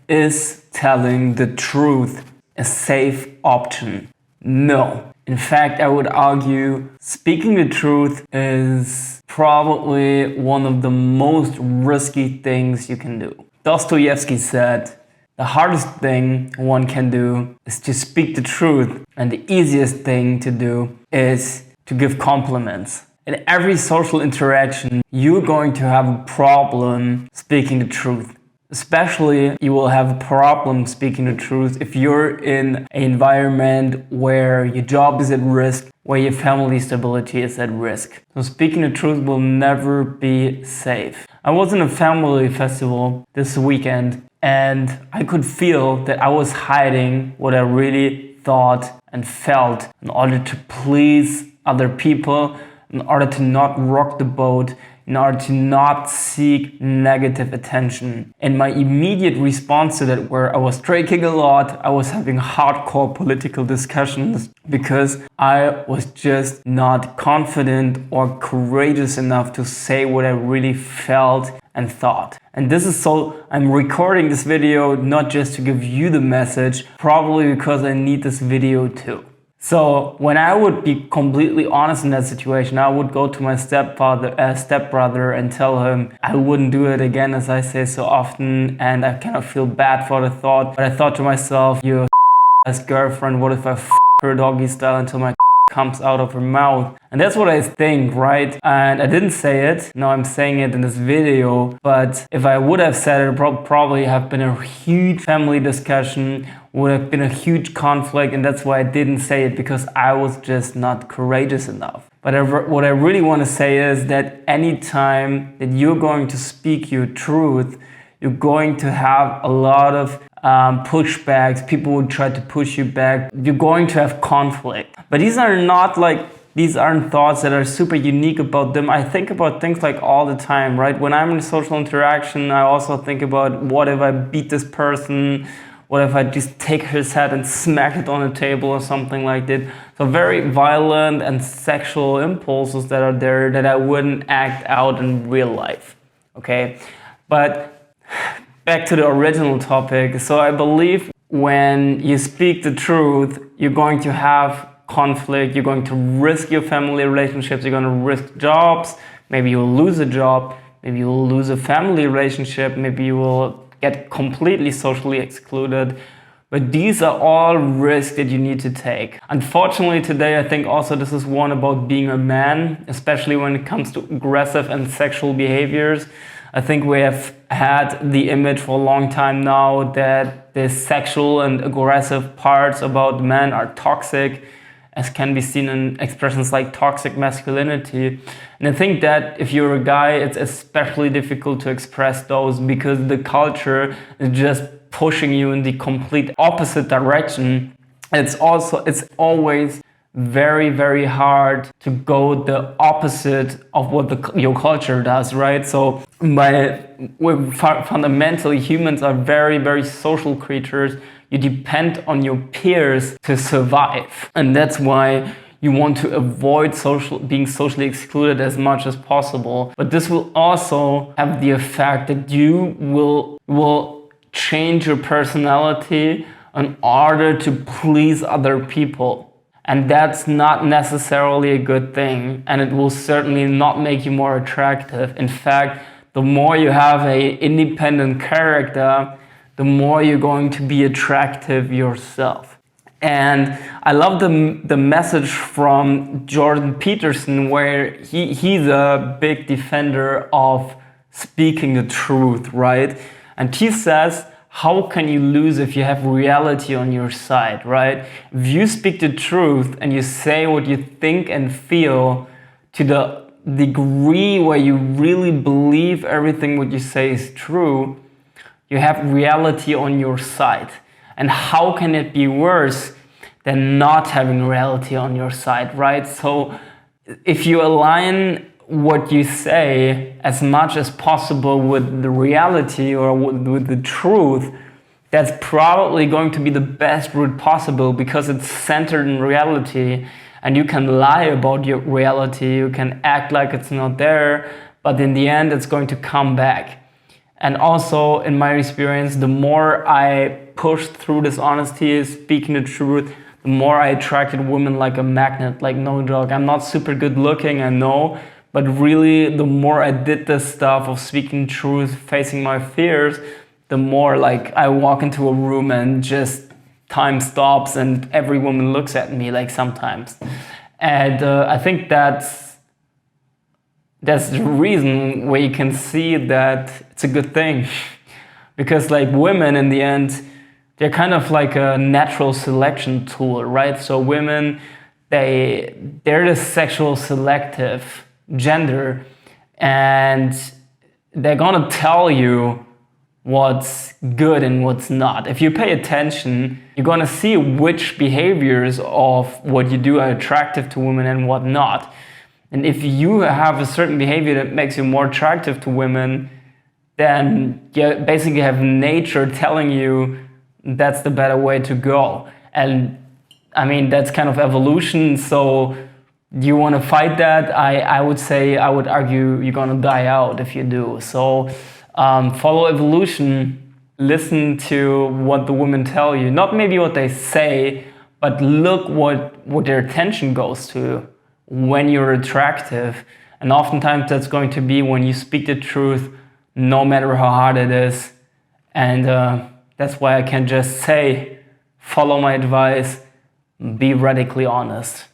Is telling the truth a safe option? No. In fact, I would argue speaking the truth is probably one of the most risky things you can do. Dostoevsky said, the hardest thing one can do is to speak the truth, and the easiest thing to do is to give compliments. In every social interaction, you're going to have a problem speaking the truth. Especially, you will have a problem speaking the truth if you're in an environment where your job is at risk, where your family stability is at risk. So speaking the truth will never be safe. I was in a family festival this weekend, and I could feel that I was hiding what I really thought and felt in order to please other people, in order to not rock the boat, in order to not seek negative attention. And my immediate response to that were I was drinking a lot, I was having hardcore political discussions because I was just not confident or courageous enough to say what I really felt and thought. And this is so, I'm recording this video not just to give you the message, probably because I need this video too. So when I would be completely honest in that situation, I would go to my stepbrother and tell him I wouldn't do it again, as I say so often, and I kind of feel bad for the thought. But I thought to myself, you ass girlfriend, what if I her doggy style until my comes out of her mouth? And that's what I think, right? And I didn't say it. Now I'm saying it in this video. But if I would have said it, probably have been a huge family discussion, would have been a huge conflict, and that's why I didn't say it, because I was just not courageous enough. But what I really want to say is that anytime that you're going to speak your truth, you're going to have a lot of pushbacks. People will try to push you back. You're going to have conflict. But these aren't thoughts that are super unique about them. I think about things like all the time, right? When I'm in social interaction, I also think about, what if I beat this person? What if I just take his head and smack it on the table or something like that? So very violent and sexual impulses that are there that I wouldn't act out in real life, okay? But back to the original topic. So I believe when you speak the truth, you're going to have conflict, you're going to risk your family relationships, you're going to risk jobs, maybe you'll lose a job, maybe you'll lose a family relationship, maybe you will get completely socially excluded. But these are all risks that you need to take. Unfortunately today, I think also this is one about being a man, especially when it comes to aggressive and sexual behaviors. I think we have had the image for a long time now that the sexual and aggressive parts about men are toxic, as can be seen in expressions like toxic masculinity. And I think that if you're a guy, it's especially difficult to express those because the culture is just pushing you in the complete opposite direction. It's always very, very hard to go the opposite of what your culture does, right? So fundamentally, humans are very, very social creatures. You depend on your peers to survive. And that's why you want to avoid being socially excluded as much as possible. But this will also have the effect that you will change your personality in order to please other people. And that's not necessarily a good thing. And it will certainly not make you more attractive. In fact, the more you have an independent character, the more you're going to be attractive yourself. And I love the message from Jordan Peterson, where he's a big defender of speaking the truth, right? And he says, how can you lose if you have reality on your side, right? If you speak the truth and you say what you think and feel to the degree where you really believe everything what you say is true, you have reality on your side. And how can it be worse than not having reality on your side, right? So if you align what you say as much as possible with the reality or with the truth, that's probably going to be the best route possible because it's centered in reality, and you can lie about your reality, you can act like it's not there, but in the end it's going to come back. And also, in my experience, the more I pushed through this honesty, speaking the truth, the more I attracted women like a magnet, like no joke. I'm not super good looking, I know, but really the more I did this stuff of speaking truth, facing my fears, the more like I walk into a room and just time stops and every woman looks at me like sometimes. And I think that's the reason where you can see that it's a good thing. Because like women in the end, they're kind of like a natural selection tool, right? So women, they're the sexual selective gender, and they're gonna tell you what's good and what's not. If you pay attention, you're gonna see which behaviors of what you do are attractive to women and what not. And if you have a certain behavior that makes you more attractive to women, then you basically have nature telling you that's the better way to go. And I mean, that's kind of evolution. So you want to fight that? I would argue you're going to die out if you do. So follow evolution, listen to what the women tell you, not maybe what they say, but look what their attention goes to when you're attractive. And oftentimes that's going to be when you speak the truth, no matter how hard it is. And that's why I can just say, follow my advice, be radically honest.